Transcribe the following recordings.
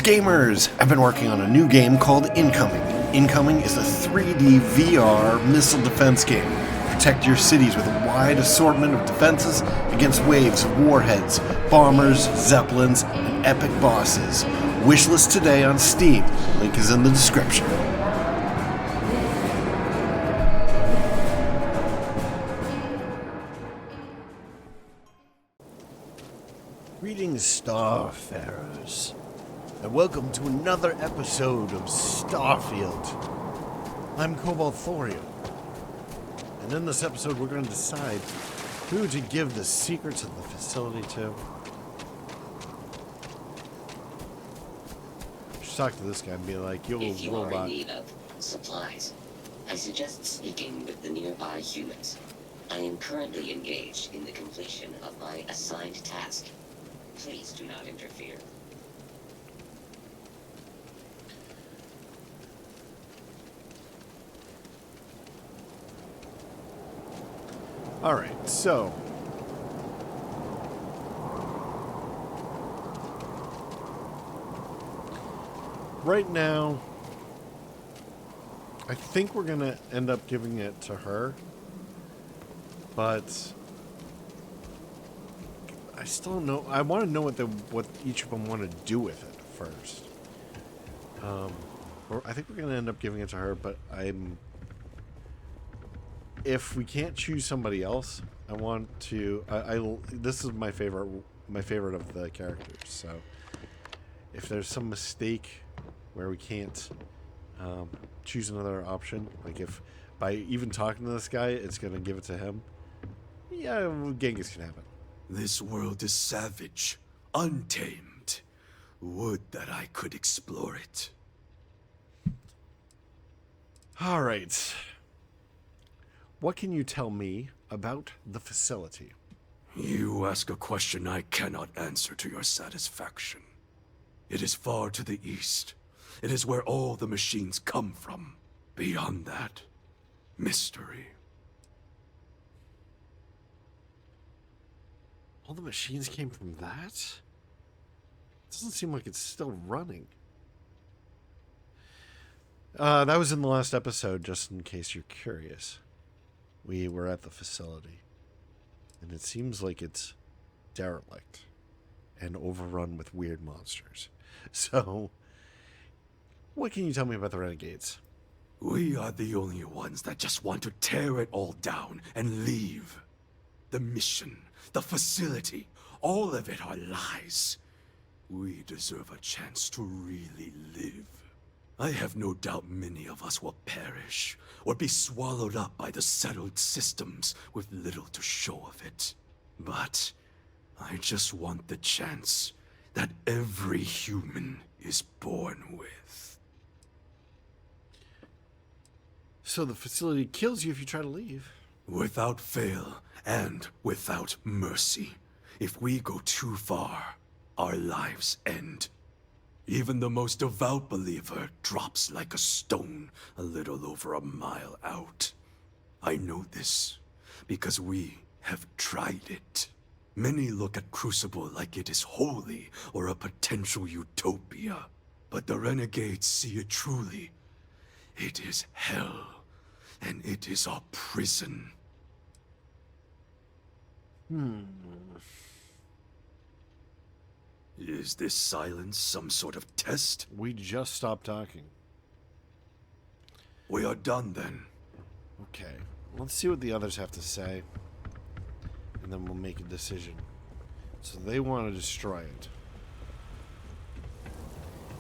Greetings, gamers! I've been working on a new game called Incoming. Incoming is a 3D VR missile defense game. Protect your cities with a wide assortment of defenses against waves of warheads, bombers, zeppelins, and epic bosses. Wishlist today on Steam. Link is in the description. Greetings, Starfarers, and welcome to another episode of Starfield. I'm Cobalt Thorium, and in this episode we're going to decide who to give the secrets of the facility to. Just talk to this guy and be like, yo, if you robot. are in need of supplies, I suggest speaking with the nearby humans. I am currently engaged in the completion of my assigned task. Please do not interfere. Alright, so right now I think we're gonna end up giving it to her, but I still don't know. I want to know what each of them want to do with it first. I think we're going to end up giving it to her, but if we can't choose somebody else, I want to. This is my favorite of the characters. So if there's some mistake where we can't choose another option, like if by even talking to this guy, it's going to give it to him. Yeah, Genghis can have it. This world is savage, untamed. Would that I could explore it. All right. What can you tell me about the facility? You ask a question I cannot answer to your satisfaction. It is far to the east. It is where all the machines come from. Beyond that, mystery. All the machines came from that? It doesn't seem like it's still running. That was in the last episode, just in case you're curious. We were at the facility. And it seems like it's derelict and overrun with weird monsters. So, what can you tell me about the Renegades? We are the only ones that just want to tear it all down and leave. The mission, the facility, all of it are lies. We deserve a chance to really live. I have no doubt many of us will perish, or be swallowed up by the settled systems with little to show of it. But I just want the chance that every human is born with. So the facility kills you if you try to leave? Without fail, and without mercy. If we go too far, our lives end. Even the most devout believer drops like a stone a little over a mile out. I know this because we have tried it. Many look at Crucible like it is holy or a potential utopia. But the renegades see it truly. It is hell, and it is our prison. Is this silence some sort of test? We just stopped talking. We are done then. Okay, let's see what the others have to say, and then we'll make a decision. So they want to destroy it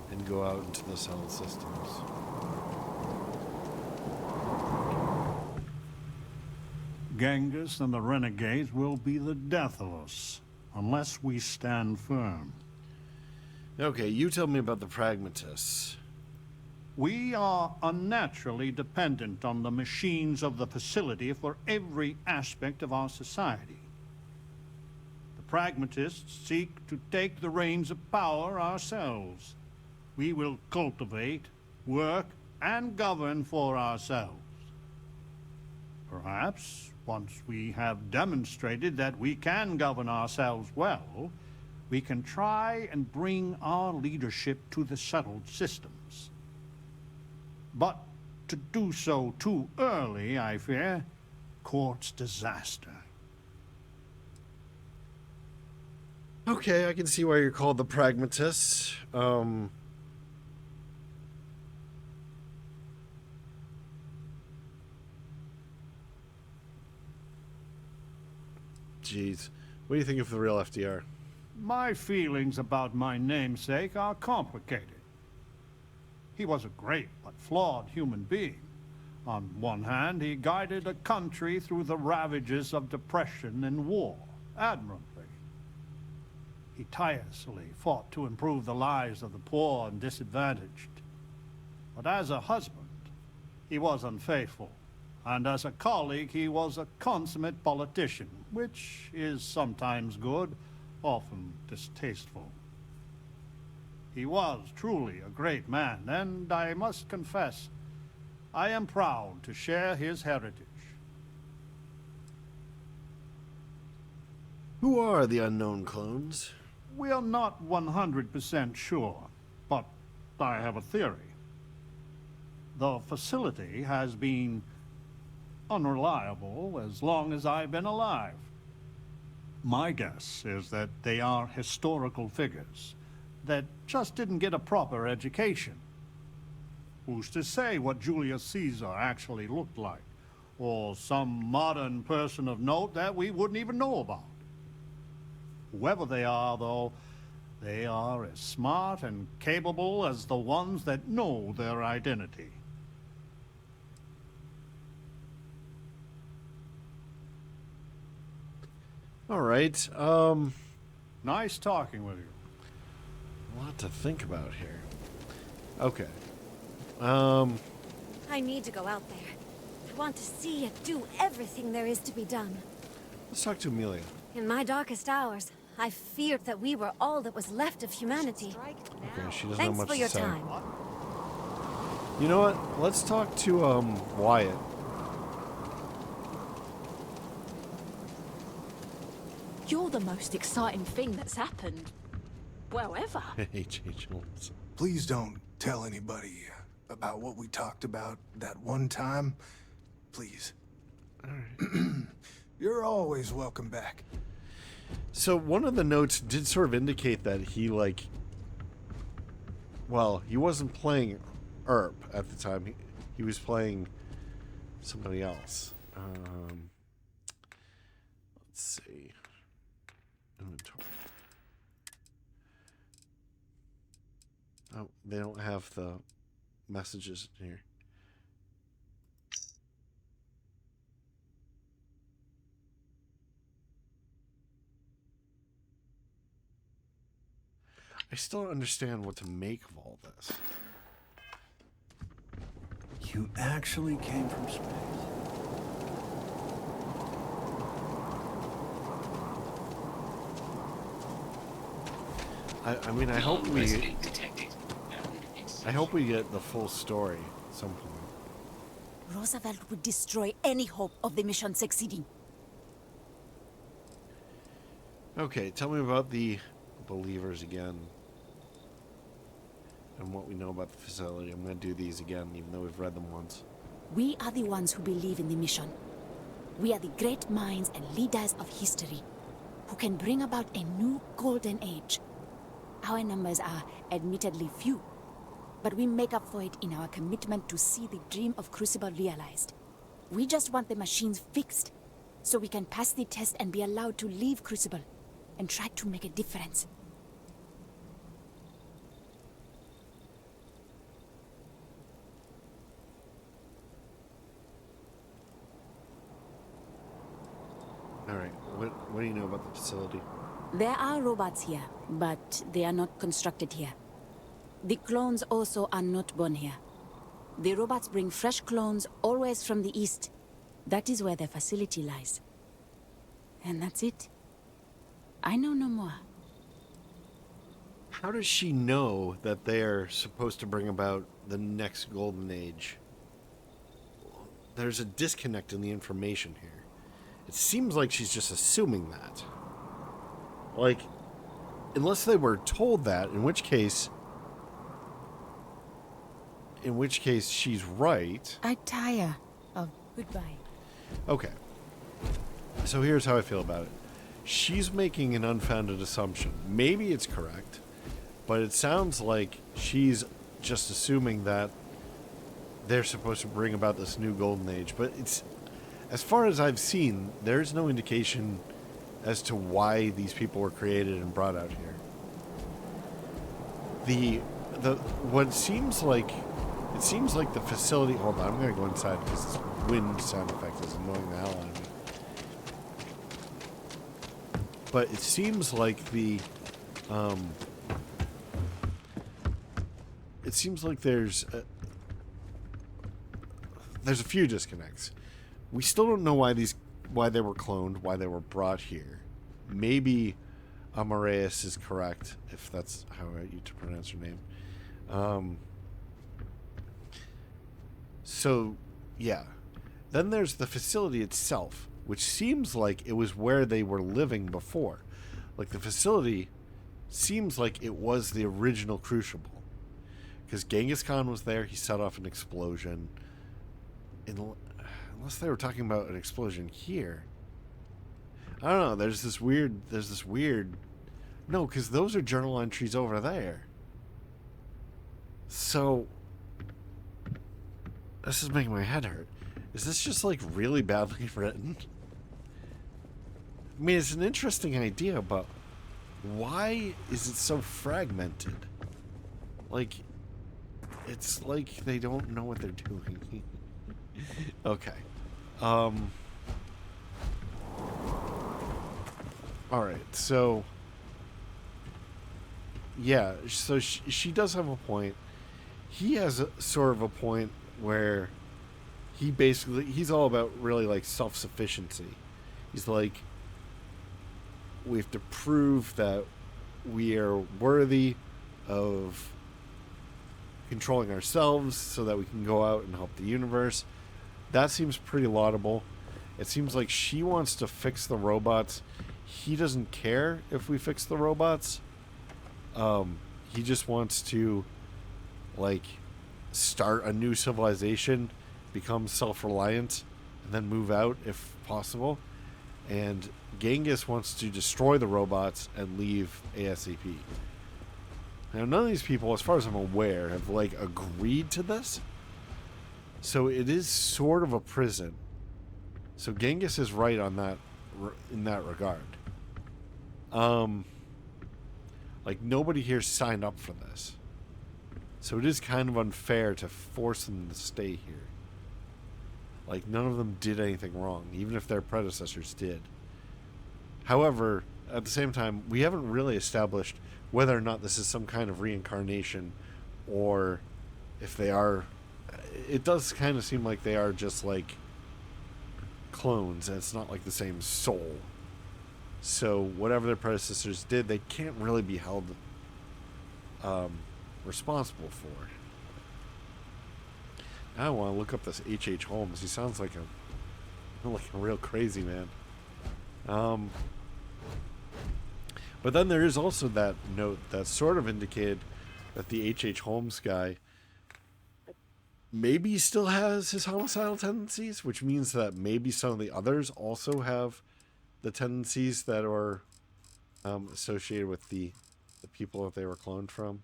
and go out into the settled systems. Genghis and the Renegades will be the death of us, unless we stand firm. Okay, you tell me about the pragmatists. We are unnaturally dependent on the machines of the facility for every aspect of our society. The pragmatists seek to take the reins of power ourselves. We will cultivate, work, and govern for ourselves. Perhaps, once we have demonstrated that we can govern ourselves well, we can try and bring our leadership to the settled systems. But to do so too early, I fear, courts disaster. Okay, I can see why you're called the pragmatist. Jeez. What do you think of the real FDR? My feelings about my namesake are complicated. He was a great but flawed human being. On one hand, he guided a country through the ravages of depression and war admirably. He tirelessly fought to improve the lives of the poor and disadvantaged. But as a husband, he was unfaithful. And as a colleague, he was a consummate politician, which is sometimes good, often distasteful. He was truly a great man, and I must confess, I am proud to share his heritage. Who are the unknown clones? We are not 100% sure, but I have a theory. The facility has been unreliable as long as I've been alive. My guess is that they are historical figures that just didn't get a proper education. Who's to say what Julius Caesar actually looked like, or some modern person of note that we wouldn't even know about? Whoever they are, though, they are as smart and capable as the ones that know their identity. All right. Nice talking with you. A lot to think about here. Okay. I need to go out there. I want to see and do everything there is to be done. Let's talk to Amelia. In my darkest hours, I feared that we were all that was left of humanity. Okay, she doesn't Thanks have much for your to say. time. You know what? Let's talk to Wyatt. You're the most exciting thing that's happened. Well, ever. H.H. Holmes. Please don't tell anybody about what we talked about that one time. Please. All right. You're always welcome back. So one of the notes did sort of indicate that he, like... Well, he wasn't playing Earp at the time. He was playing somebody else. Let's see. Inventory. Oh, they don't have the messages here. I still don't understand what to make of all this. You actually came from space. I mean, I hope we Resident detected. I hope we get the full story at some point. Roosevelt would destroy any hope of the mission succeeding. Okay, tell me about the believers again. And what we know about the facility. I'm going to do these again, even though we've read them once. We are the ones who believe in the mission. We are the great minds and leaders of history who can bring about a new golden age. Our numbers are admittedly few, but we make up for it in our commitment to see the dream of Crucible realized. We just want the machines fixed, so we can pass the test and be allowed to leave Crucible and try to make a difference. Alright, what do you know about the facility? There are robots here, but they are not constructed here. The clones also are not born here. The robots bring fresh clones always from the east. That is where their facility lies. And that's it. I know no more. How does she know that they're supposed to bring about the next golden age? There's a disconnect in the information here. It seems like she's just assuming that. Like, unless they were told that, in which case she's right. I tire of goodbye. Okay. So here's how I feel about it. She's making an unfounded assumption. Maybe it's correct, but it sounds like she's just assuming that they're supposed to bring about this new golden age. But it's, as far as I've seen, there's no indication as to why these people were created and brought out here. What seems like, it seems like the facility. Hold on, I'm gonna go inside because this wind sound effect is annoying the hell out of me. But it seems like it seems like there's a few disconnects. We still don't know why they were cloned, why they were brought here. Maybe Amareus is correct, if that's how you to pronounce her name. So, yeah. Then there's the facility itself, which seems like it was where they were living before. Like, the facility seems like it was the original Crucible. Because Genghis Khan was there, he set off an explosion. Unless they were talking about an explosion here. I don't know, there's this weird... No, because those are journal entries over there. So... This is making my head hurt. Is this just, like, really badly written? I mean, it's an interesting idea, but why is it so fragmented? Like, it's like they don't know what they're doing. Okay. Alright, so... Yeah, so she does have a point. He has a sort of a point where he's all about really, like, self-sufficiency. He's like, we have to prove that we are worthy of controlling ourselves so that we can go out and help the universe. That seems pretty laudable. It seems like she wants to fix the robots. He doesn't care if we fix the robots. He just wants to, like, start a new civilization, become self-reliant, and then move out if possible. And Genghis wants to destroy the robots and leave ASAP. Now, none of these people, as far as I'm aware, have, like, agreed to this. So it is sort of a prison. So Genghis is right on that, in that regard. Like, nobody here signed up for this. So it is kind of unfair to force them to stay here. Like, none of them did anything wrong, even if their predecessors did. However, at the same time, we haven't really established whether or not this is some kind of reincarnation, or if they are... It does kind of seem like they are just, like, clones, and it's not like the same soul. So whatever their predecessors did, they can't really be held responsible for. Now I want to look up this H.H. Holmes. He sounds like a real crazy man. But then there is also that note that sort of indicated that the H.H. Holmes guy maybe still has his homicidal tendencies, which means that maybe some of the others also have the tendencies that are associated with the people that they were cloned from.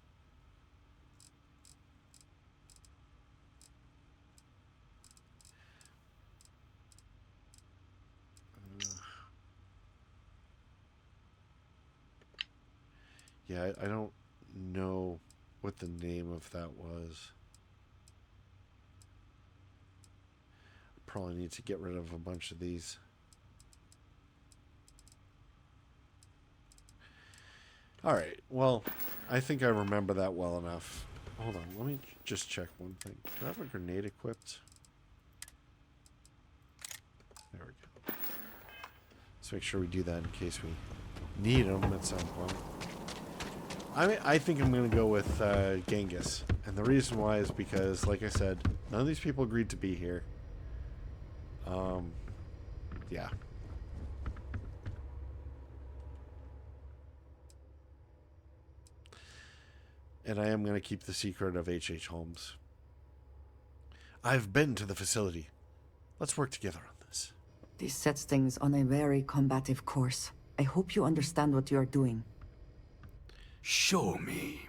Yeah, I don't know what the name of that was. Probably need to get rid of a bunch of these. Alright, well, I think I remember that well enough. Hold on, let me just check one thing. Do I have a grenade equipped? There we go. Let's make sure we do that in case we need them at some point. I think I'm going to go with Genghis. And the reason why is because, like I said, none of these people agreed to be here. Yeah. And I am going to keep the secret of H.H. Holmes. I've been to the facility. Let's work together on this. This sets things on a very combative course. I hope you understand what you are doing. Show me.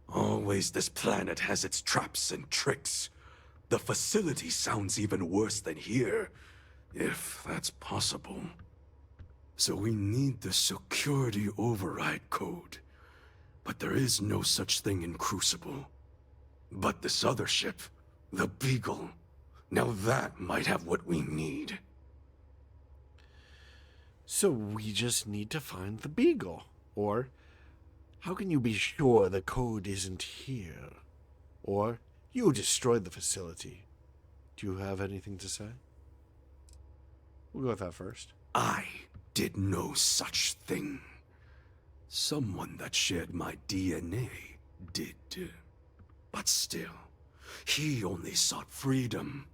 Always this planet has its traps and tricks. The facility sounds even worse than here, if that's possible. So we need the security override code. But there is no such thing in Crucible. But this other ship, the Beagle, now that might have what we need. So we just need to find the Beagle. Or, how can you be sure the code isn't here? Or, you destroyed the facility. Do you have anything to say? We'll go with that first. I did no such thing. Someone that shared my DNA did. But still, he only sought freedom.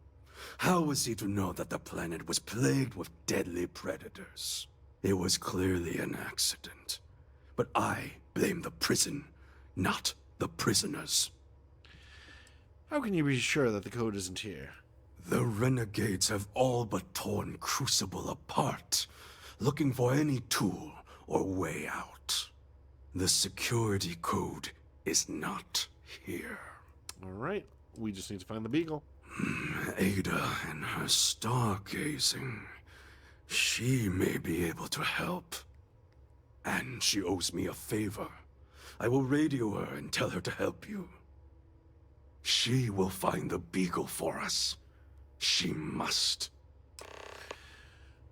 How was he to know that the planet was plagued with deadly predators? It was clearly an accident. But I blame the prison, not the prisoners. How can you be sure that the code isn't here? The renegades have all but torn Crucible apart, looking for any tool or way out. The security code is not here. All right, we just need to find the Beagle. Ada and her stargazing. She may be able to help. And she owes me a favor. I will radio her and tell her to help you. She will find the Beagle for us. She must.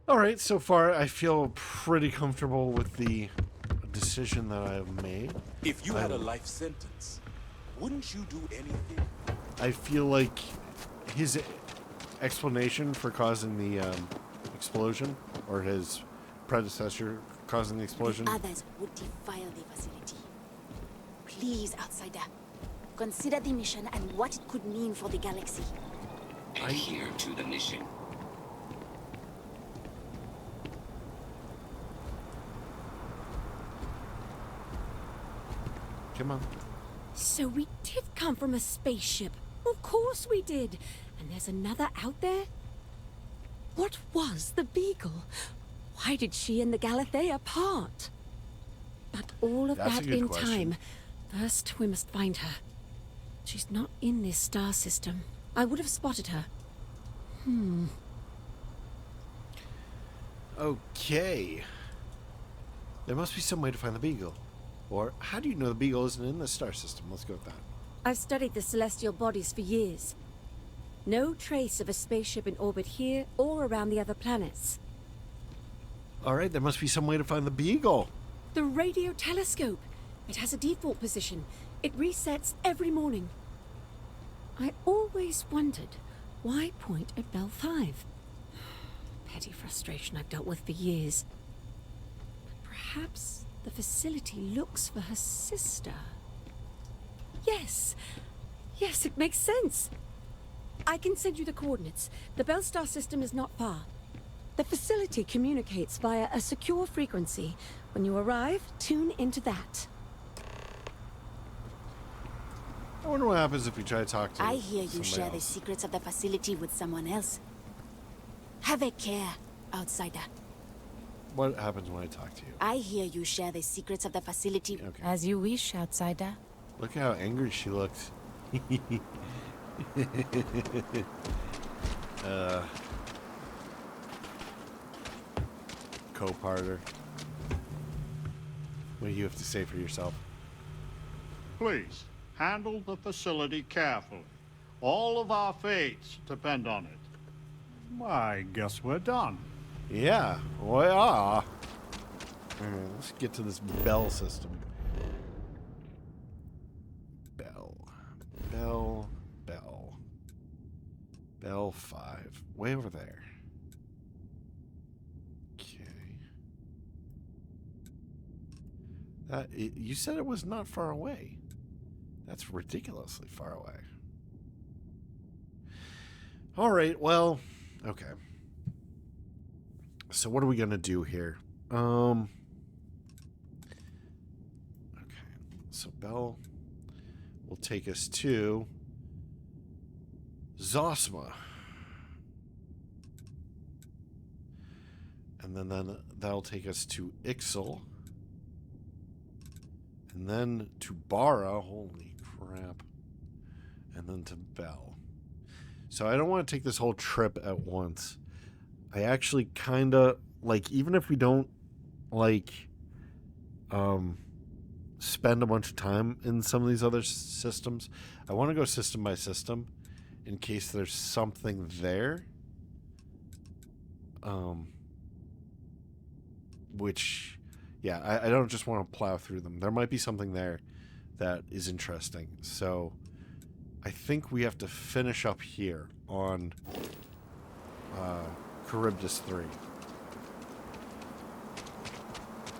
All right, so far I feel pretty comfortable with the decision that I've made. If you had a life sentence, wouldn't you do anything? I feel like his explanation for causing the explosion, or his predecessor causing the explosion. The others would defile the facility. Please, outsider, consider the mission and what it could mean for the galaxy. Adhere to the mission. Come on. So we did come from a spaceship. Of course we did. And there's another out there? What was the Beagle? Why did she and the Galathea part? But all of That's a that good in question. time. First, we must find her. She's not in this star system. I would have spotted her. Okay. There must be some way to find the Beagle. Or, how do you know the Beagle isn't in the star system? Let's go with that. I've studied the celestial bodies for years. No trace of a spaceship in orbit here or around the other planets. Alright, there must be some way to find the Beagle. The radio telescope. It has a default position. It resets every morning. I always wondered, why point at Bell 5? Petty frustration I've dealt with for years. But perhaps the facility looks for her sister. Yes, it makes sense. I can send you the coordinates. The Bell Star system is not far. The facility communicates via a secure frequency. When you arrive, tune into that. I wonder what happens if we try to talk to I hear you somebody share the else. secrets of the facility with someone else. Have a care, outsider. What happens when I talk to you? I hear you share the secrets of the facility. Okay. As you wish, outsider. Look how angry she looked. Co-parter. What do you have to say for yourself? Please, handle the facility carefully. All of our fates depend on it. I guess we're done. Yeah, we are. Alright, let's get to this bell system. Bell 5. Way over there. Okay. You said it was not far away. That's ridiculously far away. Alright, well, okay. So what are we gonna do here? Okay. So Bell will take us to Zosma. And then that'll take us to Ixel. And then to Bara. Holy crap. And then to Bell. So I don't want to take this whole trip at once. I actually kind of, like, even if we don't, like, spend a bunch of time in some of these other systems, I want to go system by system in case there's something there. Which, yeah, I don't just want to plow through them. There might be something there that is interesting. So I think we have to finish up here on Charybdis 3.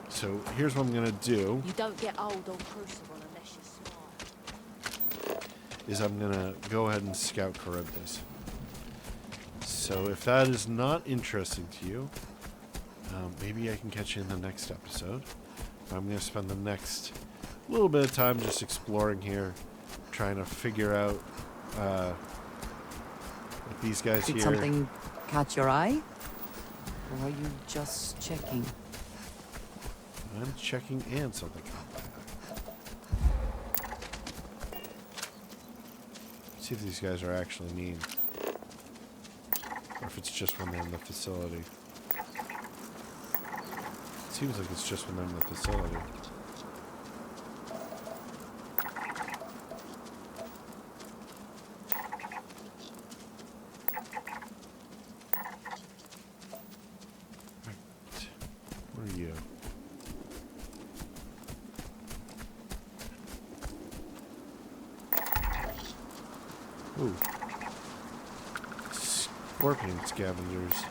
So here's what I'm going to do. You don't get old on Crucible unless you smile. Is I'm going to go ahead and scout Charybdis. So if that is not interesting to you, maybe I can catch you in the next episode. I'm going to spend the next little bit of time just exploring here, trying to figure out what these guys Did here... something catch your eye? Or are you just checking? I'm checking and something caught my eye. See if these guys are actually mean. Or if it's just when they're in the facility. It seems like it's just when they're in the facility. What are you? Ooh. Scorpion scavengers.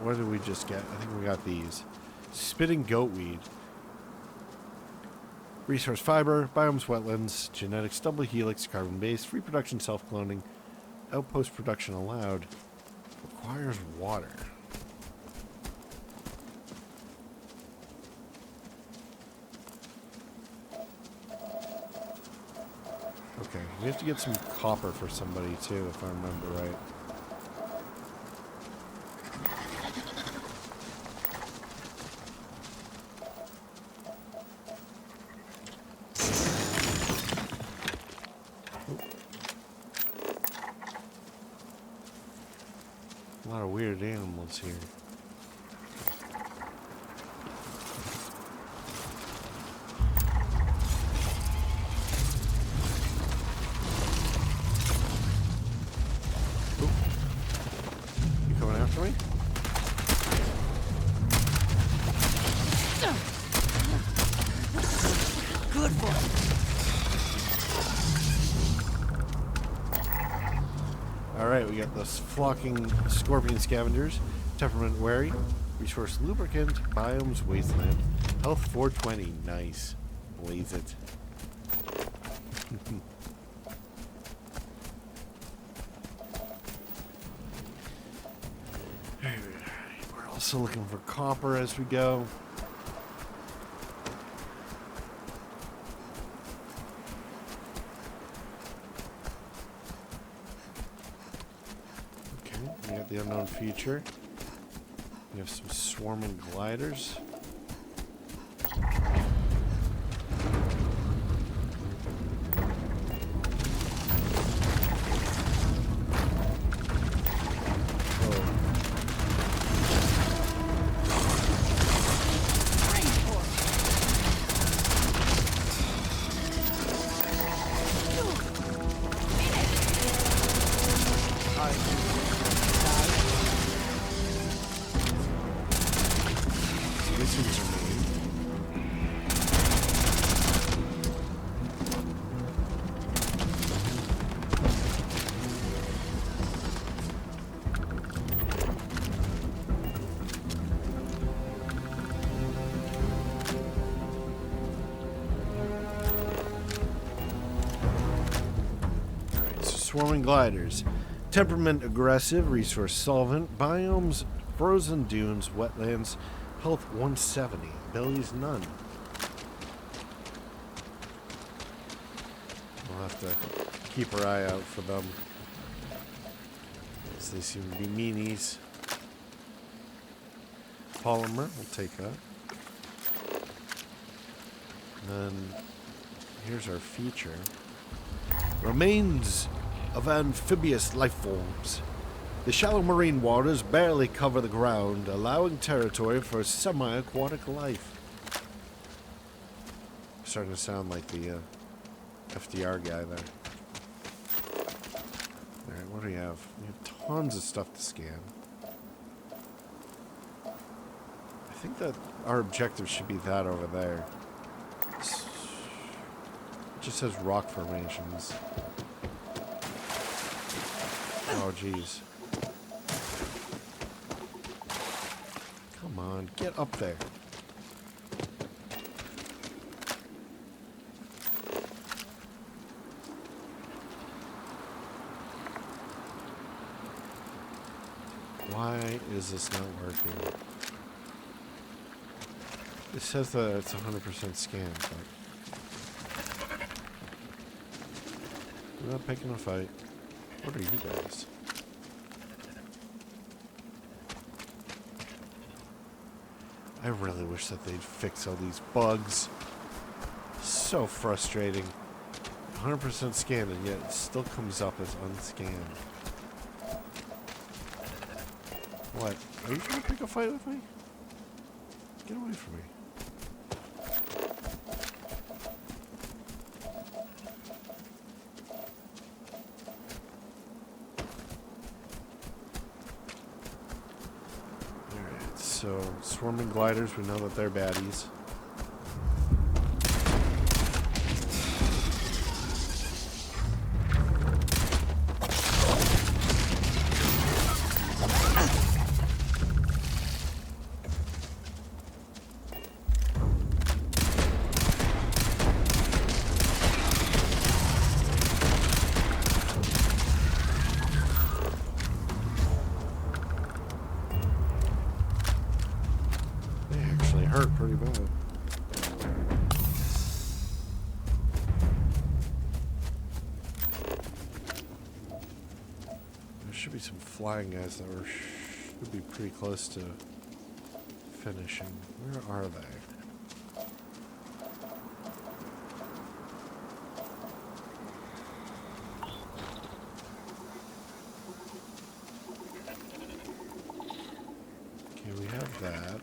What did we just get? I think we got these. Spitting goatweed. Resource fiber, biomes wetlands, genetics double helix, carbon base, reproduction self-cloning, outpost production allowed. Requires water. Okay, we have to get some copper for somebody too, if I remember right. A lot of weird animals here. Oop. You coming after me? Good boy. Alright, we got this flocking scorpion scavengers, temperament wary, resource lubricant, biomes wasteland, health 420, nice. Blaze it. We're also looking for copper as we go. We got the unknown feature. We have some swarming gliders. Swarming gliders. Temperament aggressive, resource solvent, biomes, frozen dunes, wetlands, health 170, abilities none. We'll have to keep our eye out for them, as they seem to be meanies. Polymer, we'll take that. And then here's our feature. Remains of amphibious life forms. The shallow marine waters barely cover the ground, allowing territory for semi-aquatic life. Starting to sound like the FDR guy there. Alright, what do we have? We have tons of stuff to scan. I think that our objective should be that over there. It just says rock formations. Oh, jeez. Come on, get up there. Why is this not working? It says that it's 100% scanned, but we're not picking a fight. What are you guys? I really wish that they'd fix all these bugs. So frustrating. 100% scanned, and yet it still comes up as unscanned. What? Are you trying to pick a fight with me? Get away from me. Alright, so swarming gliders, we know that they're baddies. Hurt pretty bad. There should be some flying guys that should be pretty close to finishing. Where are they? Okay, we have that.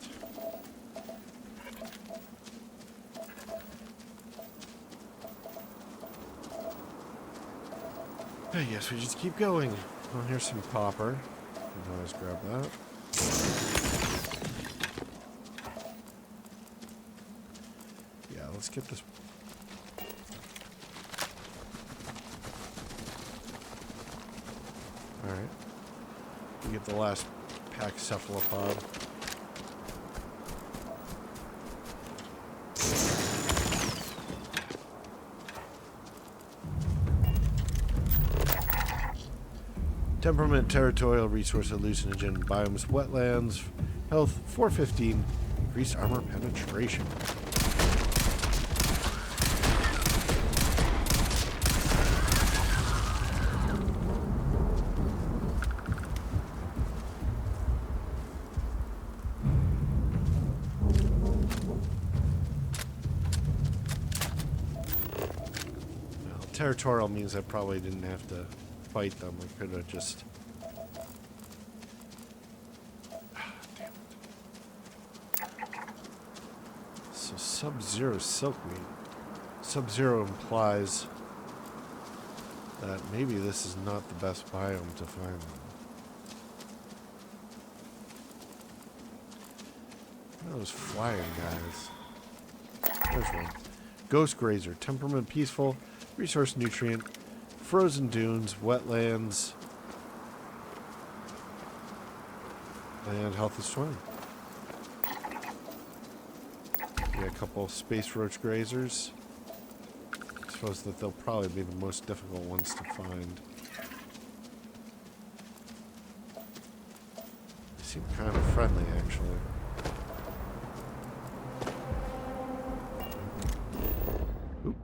Yes, we just keep going. Oh, here's some copper. You can always grab that. Yeah, let's get this. Alright. We get the last pack cephalopod. Temperament, territorial, resource hallucinogen, biomes, wetlands, health 415, increased armor penetration. Well, territorial means I probably didn't have to fight them. We could have just... damn it. So Sub-Zero Silkweed. Sub-Zero implies that maybe this is not the best biome to find them. Those flying guys. There's one. Ghost Grazer. Temperament peaceful. Resource nutrient. Frozen dunes, wetlands, and health is 20. Yeah, a couple space roach grazers. I suppose that they'll probably be the most difficult ones to find. seem kind of friendly, actually. Oop.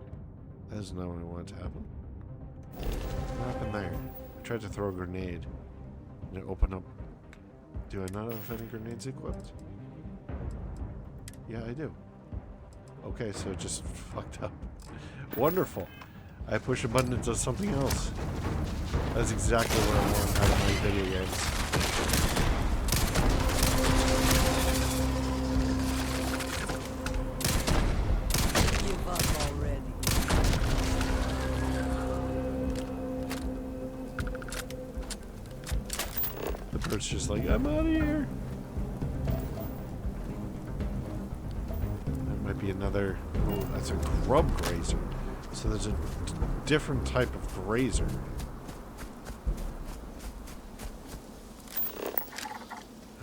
That's not what I wanted to happen. What happened there? I tried to throw a grenade. Did it open up? Do I not have any grenades equipped? Yeah, I do. Okay, so it just fucked up. Wonderful. I push a button, it does something else. That's exactly what I want out of my video games. Give up already. The bird's just like, I'm out of here. That might be another. Oh, that's a grub grazer. So there's a different type of grazer.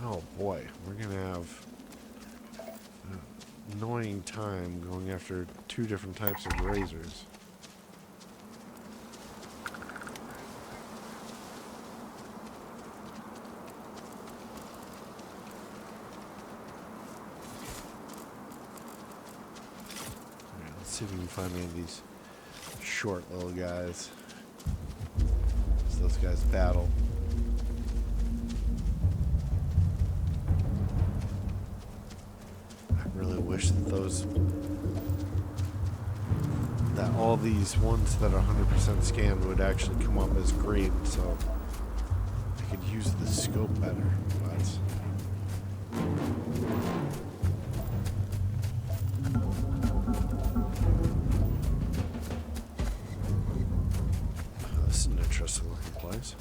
Oh boy, we're gonna have an annoying time going after two different types of grazers. Alright, let's see if we can find any of these short little guys. So those guys battle. I really wish that all these ones that are 100% scanned would actually come up as green, so I could use the scope better. But this is an interesting looking place.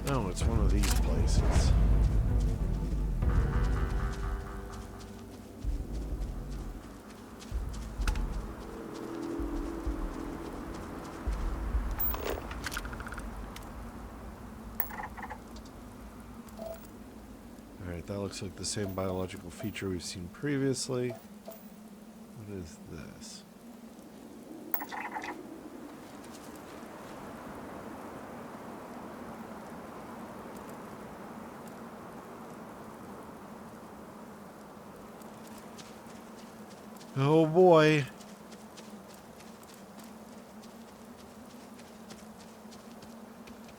No, it's one of these places. Alright, that looks like the same biological feature we've seen previously. What is this? Oh boy.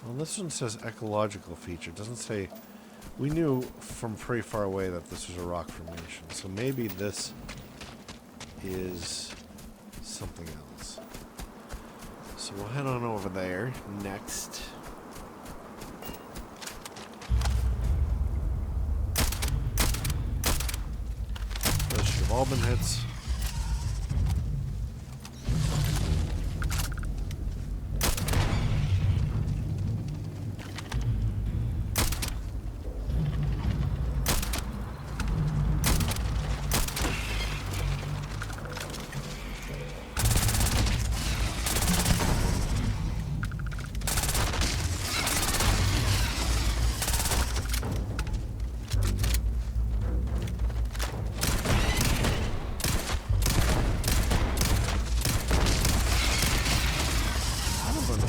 Well, this one says ecological feature. It doesn't say. We knew from pretty far away that this was a rock formation, so maybe this is something else. So we'll head on over there next. Those should have all been hits.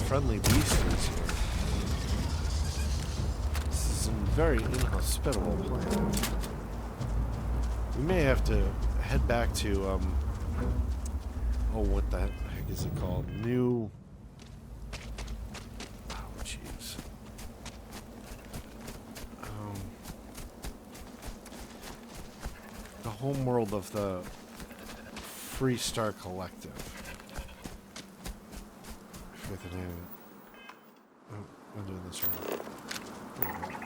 Friendly beasts here. This is a very inhospitable planet. We may have to head back to, oh, what the heck is it called? Oh, jeez. The home world of the Free Star Collective. With an name. Oh, I'm doing this wrong. There we go.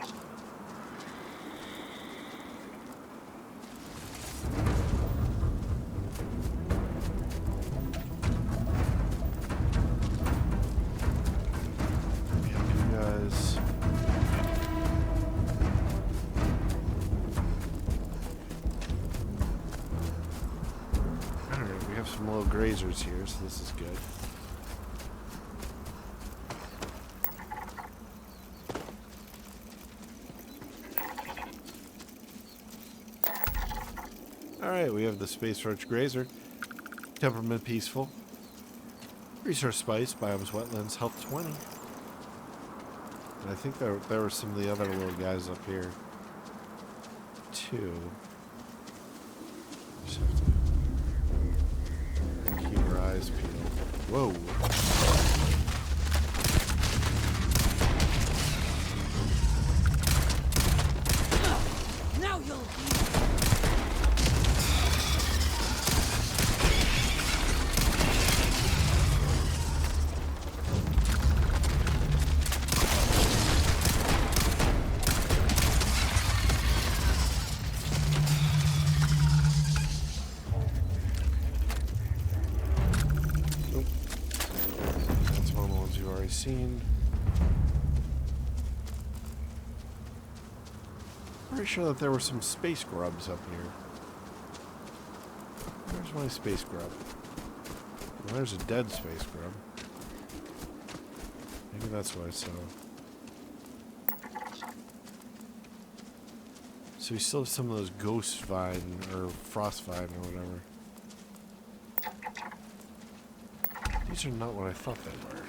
grazers here, so this is good. Alright, we have the Space Roach Grazer. Temperament peaceful. Resource spice, biomes wetlands, health 20. And I think there were some of the other little guys up here too. Just have to keep our eyes peeled. Whoa. Now you'll be. Seen. Pretty sure that there were some space grubs up here. Where's my space grub? Well, there's a dead space grub. Maybe that's what I saw. So we still have some of those ghost vine or frost vine or whatever. These are not what I thought they were.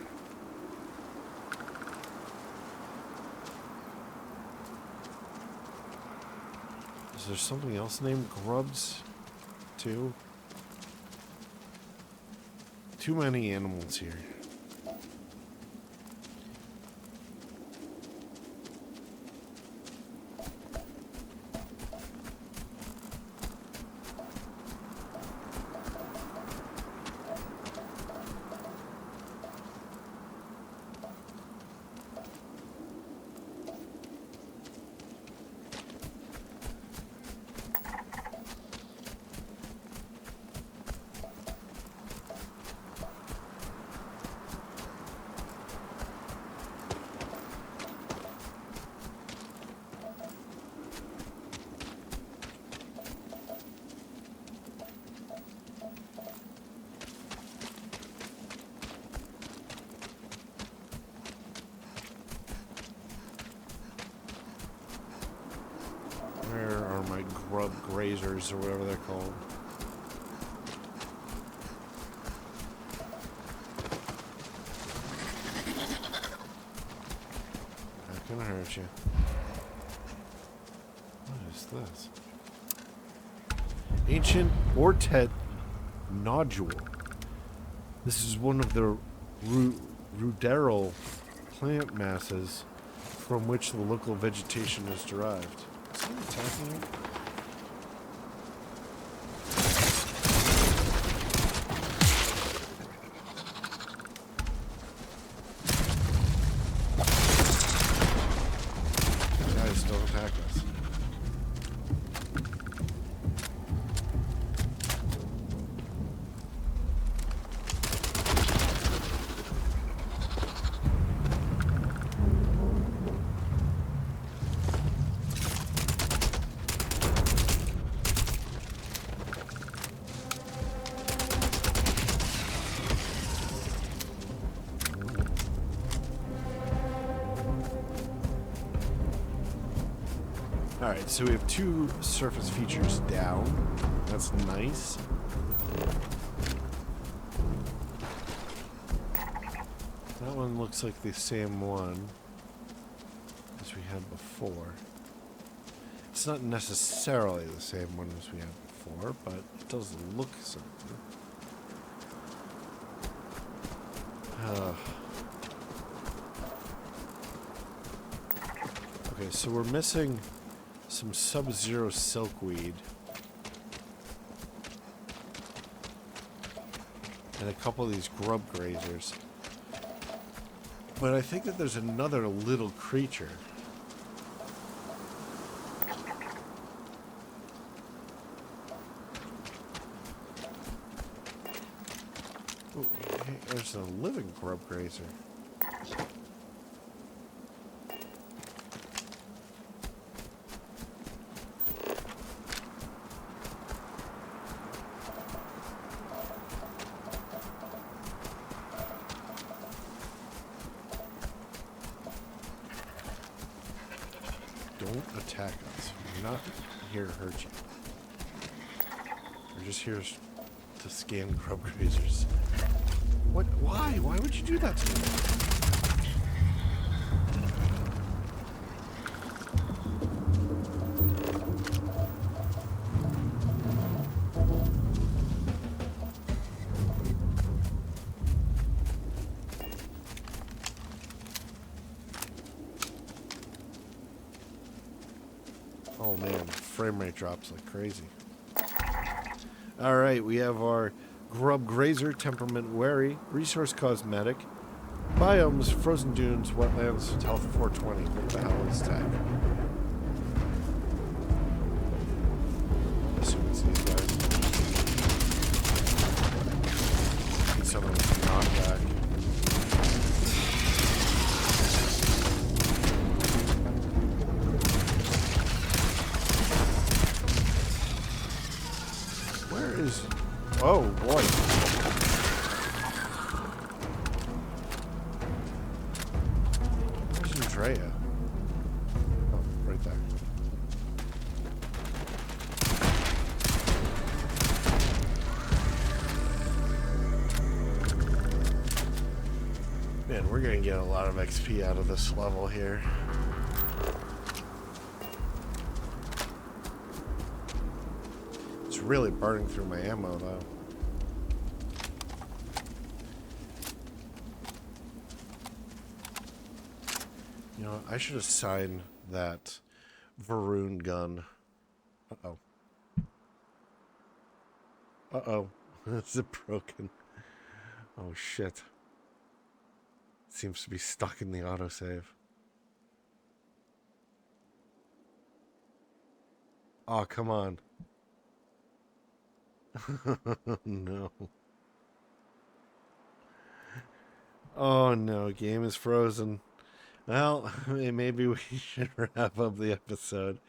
Is there something else named grubs, too? Too many animals here. Where are my grub grazers or whatever they're called? Not gonna hurt you. What is this? Ancient Ortet nodule. This is one of the ruderal plant masses from which the local vegetation is derived. Is he attacking me? Guys, don't attack us. Alright, so we have 2 surface features down. That's nice. That one looks like the same one as we had before. It's not necessarily the same one as we had before, but it does look similar. Okay, so we're missing some sub-zero silkweed and a couple of these grub grazers, but I think that there's another little creature. Ooh, hey, there's a living grub grazer. Don't attack us. We're not here to hurt you. We're just here to scan grub grazers. What? Why? Why would you do that to me? Oh man, frame rate drops like crazy. Alright, we have our grub grazer, temperament wary, resource cosmetic, biomes, frozen dunes, wetlands, health 420. What the hell is tag? I assume it's these guys. Need some of them knockback. Oh boy. Where's Andrea? Oh, right there. Man, we're gonna get a lot of XP out of this level here. It's really burning through my ammo though. You know, I should assign that Varun gun. Uh-oh. Uh-oh. Is it broken? Oh, shit. Seems to be stuck in the autosave. Oh, come on. No. Oh, no. Game is frozen. Well, maybe we should wrap up the episode.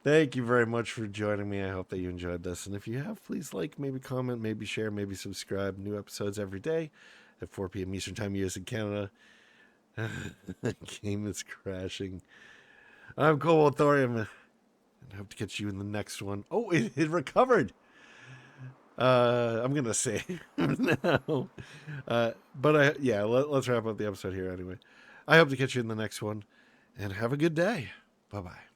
Thank you very much for joining me. I hope that you enjoyed this. And if you have, please like, maybe comment, maybe share, maybe subscribe. New episodes every day at 4 p.m. Eastern Time, US and Canada. The game is crashing. I'm Cobalt Thorium, and I hope to catch you in the next one. Oh, it recovered. I'm going to say now. Yeah, let's wrap up the episode here anyway. I hope to catch you in the next one, and have a good day. Bye-bye.